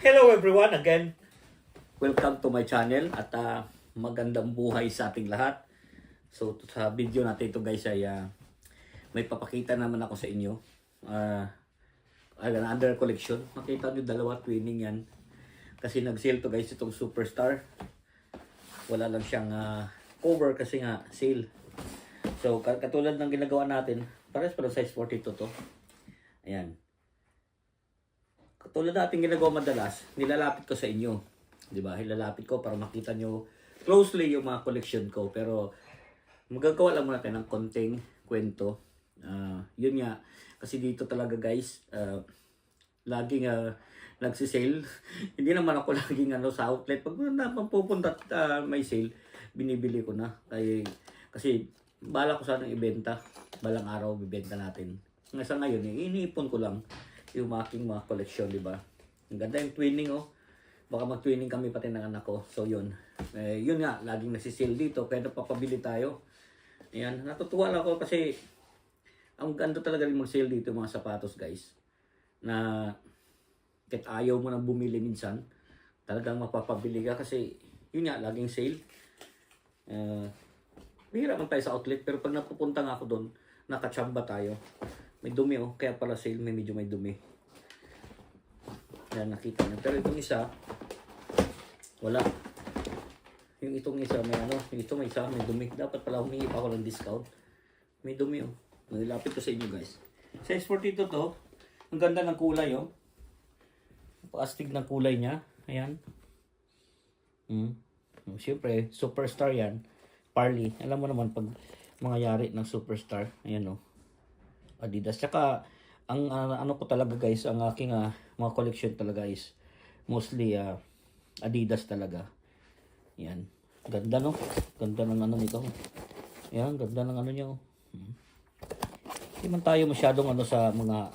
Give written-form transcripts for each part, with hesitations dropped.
Hello everyone again. Welcome to my channel at magandang buhay sa ating lahat. So sa video natin ito guys ay may papakita naman ako sa inyo. Another collection. Makita nyo dalawa twinning yan. Kasi nag-sale to guys itong Superstar. Wala lang siyang cover kasi nga sale. So katulad ng ginagawa natin, pares pa size 42 to. Ayan. Katulad natin ginagawa madalas, nilalapit ko sa inyo. 'Di ba? Nilalapit ko para makita nyo closely yung mga collection ko. Pero magagawa lang muna tayo ng konting kwento. Yun nga, kasi dito talaga guys, laging nagsisale. Hindi naman ako laging sa outlet. Pag pupunta at may sale, binibili ko na. Kasi bala ko sanang ibenta. Balang araw bibenta natin. Sa ngayon, iniipon ko lang yung aking mga collection, di ba? Ang ganda yung twinning, oh. Baka mag-twinning kami pati ng anak ko. So, yun. Yun nga, laging nasisale dito. Kaya napapabili tayo. Ayan, natutuwa lang ako kasi ang ganda talaga rin mag-sale dito mga sapatos, guys. Na kahit ayaw mo nang bumili minsan, talagang mapapabili ka kasi yun nga, laging sale. Bihira man tayo sa outlet, pero pag napupunta nga ako doon, nakachamba tayo. May dumi, oh. Kaya pala sale, medyo may dumi. Yan, nakita nyo. Pero itong isa, wala. Yung itong isa, may yung ito may isa, may dumi. Dapat pala humingi pa ako ng discount. May dumi, oh. Nilapit ko sa inyo, guys. Size 42 to. Ang ganda ng kulay, oh. Paastig ng kulay niya. Ayan. Siyempre, Superstar yan. Parley. Alam mo naman, pag mga yari ng Superstar, ayan, oh. Adidas. Tsaka, ang ano ko talaga guys, ang aking mga collection talaga is mostly Adidas talaga. Yan. Ganda, no? Ganda ng ano nito. Yan, ganda ng ano niya. Hindi man tayo masyadong sa mga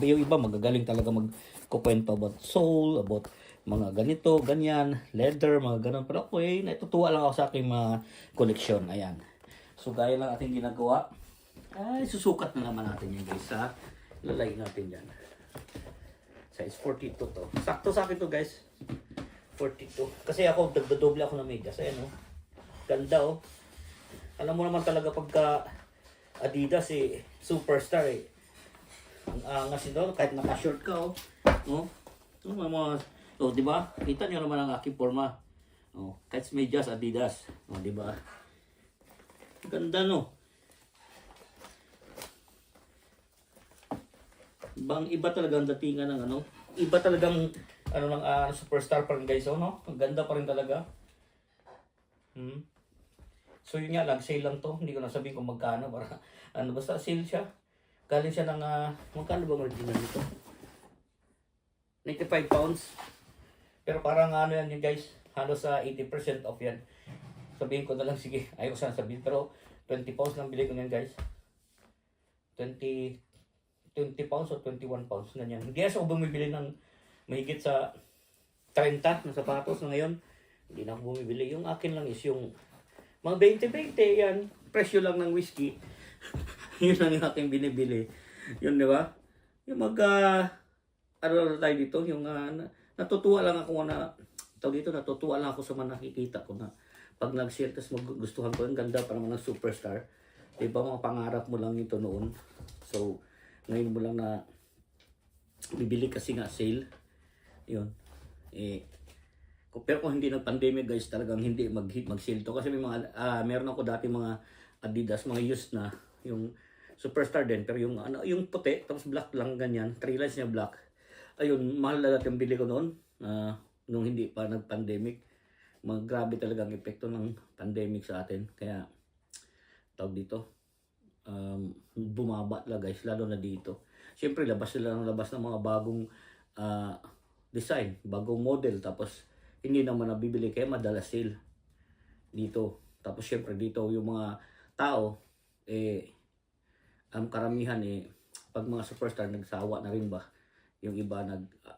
yung iba magagaling talaga magkukwento about soul, about mga ganito, ganyan, leather, mga ganun. Pero ako natutuwa lang ako sa aking mga collection. Ayan. So, gaya lang ating ginagawa. Ay, susukat na naman natin yan guys, ha? Lalagay natin yan. Size 42 to. Sakto sa akin to guys. 42. Kasi ako, nagdodoble ako ng medyas. Ayan, oh. Ganda, oh. Alam mo naman talaga pagka Adidas, Superstar, ang angas nito, kahit naka-short ka, oh. Oh, oh, di ba? Kita nyo naman ang aking forma. Oh, kahit medyas, Adidas. Oh, di ba? Ganda, no? Iba talagang datingan ng iba talagang ng Superstar pa rin guys, no? Ang ganda pa rin talaga. So yun nga, sale lang to. Hindi ko na sabihin kung magkano para basta sale siya. Galing siya ng magkano ba marginal nito? 95 pounds. Pero parang yan guys, halos 80% off yan. Sabihin ko na lang, sige, ayaw ko sana sabihin, pero 20 pounds lang bili ko yan guys. 20 pounds o 21 pounds, ganyan. Hindi ako bumibili ng mahigit sa 30 na sapatos na ngayon. Hindi na ako bumibili. Yung akin lang is yung mga 20-20 yan. Presyo lang ng whiskey. Yun lang yung aking binibili. Yun, di ba? Yung ano tayo dito, yung natutuwa lang ako natutuwa lang ako sa mga nakikita ko na pag nag-sale, tapos magustuhan ko, yung ganda pa naman ng Superstar. Diba mga pangarap mo lang ito noon. So, ngayon mo lang na bibili kasi nga sale. Yun. Pero kung hindi nag-pandemic guys, talagang hindi mag-sale to. Kasi may meron ako dati mga Adidas, mga used na. Yung Superstar din. Pero yung puti, tapos black lang ganyan. 3 lines niya black. Ayun, mahal na dati yung bili ko noon. Nung hindi pa nag-pandemic. Grabe talaga ang epekto ng pandemic sa atin. Kaya, tawag dito. Bumaba lang guys, lalo na dito. Siyempre labas ng mga bagong design, bagong model, tapos hindi naman nabibili kaya madalas sale dito. Tapos siyempre dito yung mga tao karamihan pag mga Superstar nagsawa na rin ba, yung iba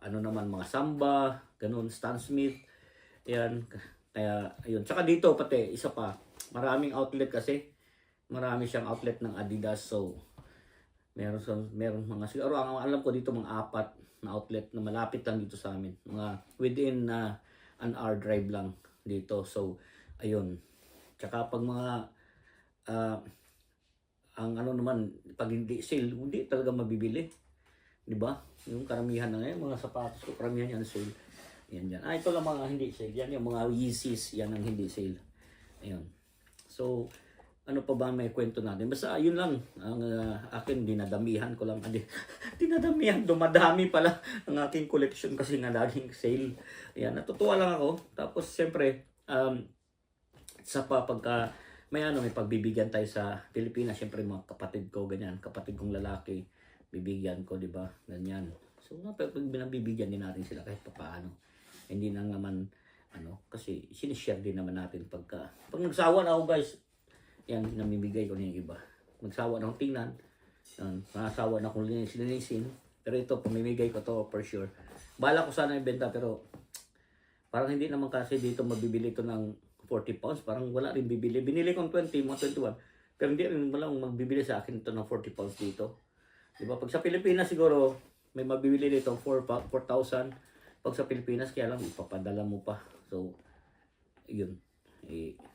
naman mga Samba, ganun, Stan Smith, yan. Kaya ayun, tsaka dito pati isa pa, maraming outlet kasi. Marami siyang outlet ng Adidas. So, Meron mga siguro ang alam ko dito mga 4 na outlet na malapit lang dito sa amin. Mga within an hour drive lang dito. So ayun. Tsaka pag mga ang ano naman pag hindi sale, hindi talaga mabibili. 'Di ba? Yung karamihan na ngayon, mga sapatos ko karamihan yan sale. Yan yan. Ito lang mga hindi sale. Yan yung mga Yeezys, yan ang hindi sale. Ayun. So, ano pa ba may kwento natin? Basta yun lang. Ang akin, dinadamihan ko lang. Dinadamihan, dumadami pala ang aking collection kasi nga laging sale. Ayan, natutuwa lang ako. Tapos, siyempre, sa pagka may pagbibigyan tayo sa Pilipinas, siyempre mga kapatid ko, ganyan, kapatid kong lalaki, bibigyan ko, di ba? Ganyan. So, pag binabibigyan din natin sila kahit paano. Hindi na naman, kasi sinishare din naman natin pag nagsawa na ako, guys, yan, namimigay ko na yung iba. Magsawa na akong tingnan, masawa na akong linisin, pero ito, pamimigay ko to for sure. Bala ko sana ibenta, pero parang hindi naman kasi dito mabibili ito ng 40 pounds, parang wala rin bibili. Binili kong 20, mga 21, pero hindi rin walang magbibili sa akin ito ng 40 pounds dito. Diba? Pag sa Pilipinas siguro, may mabibili dito 4,000. Pag sa Pilipinas, kaya lang ipapadala mo pa. So, yun.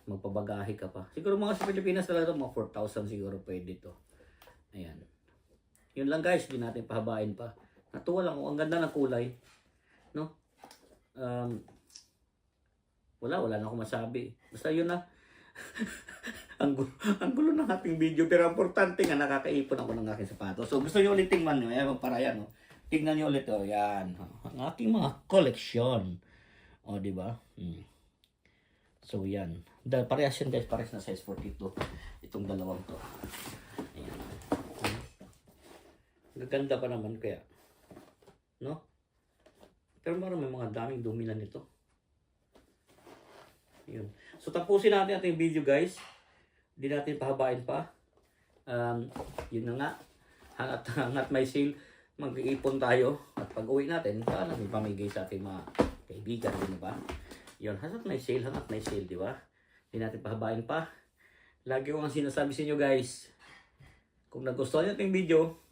Magpabagahe ka pa. Siguro mga sa Pilipinas talaga mga 4,000 siguro pwede to. Ayan. Yun lang guys, hindi natin pahabain pa. Natuwa lang ang ganda ng kulay. No? Wala na akong masabi. Basta yun na. ang gulo ng ating video, pero importante nga nakakaipon ako ng aking sapatos. So gusto niyo ulit tingnan nyo, para yan, no? Tingnan niyo ulit, yan. Ang aking mga collection. O, di ba? So, yan. Parehas yan, guys. Parehas na size 42. Itong dalawang to. Ayan. Gaganda pa naman kaya. No? Pero marami mga daming dumi na nito. Yun. So, tapusin natin ating video, guys. Hindi natin pahabain pa. Yun na nga. Hangat may sale. Mag-iipon tayo. At pag uwi natin, sana may pamigay sa ating mga kaibigan. Di ba? Yun. Hangat may sale, di ba? Hindi natin pahabain pa. Lagi ko ang sinasabi sa inyo, guys. Kung nagustuhan nyo ating video,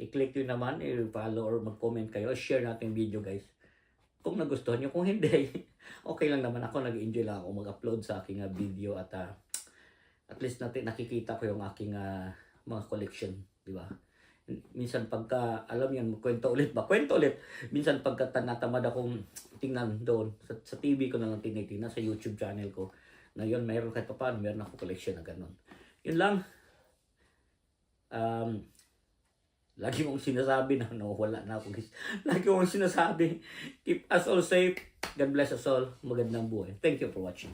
i-click nyo naman, i-follow or mag-comment kayo. Share natin yung video, guys. Kung nagustuhan nyo, kung hindi, okay lang naman ako. Nag-enjoy lang ako mag-upload sa aking video at least natin nakikita ko yung aking mga collection, di ba? Minsan pagka, alam yan, kwento ulit. Minsan pagka natamad akong tingnan doon, sa TV ko na lang tinitingnan, sa YouTube channel ko. Ngayon, mayroon kahit pa paano, mayroon ako collection na ganun. Yun lang. Lagi mong sinasabi na wala na ako, guys. Lagi mong sinasabi, keep us all safe. God bless us all. Magandang buhay. Thank you for watching.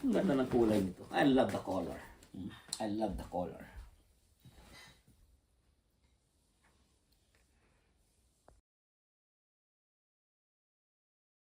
Ang ganda ng kulay nito. I love the color.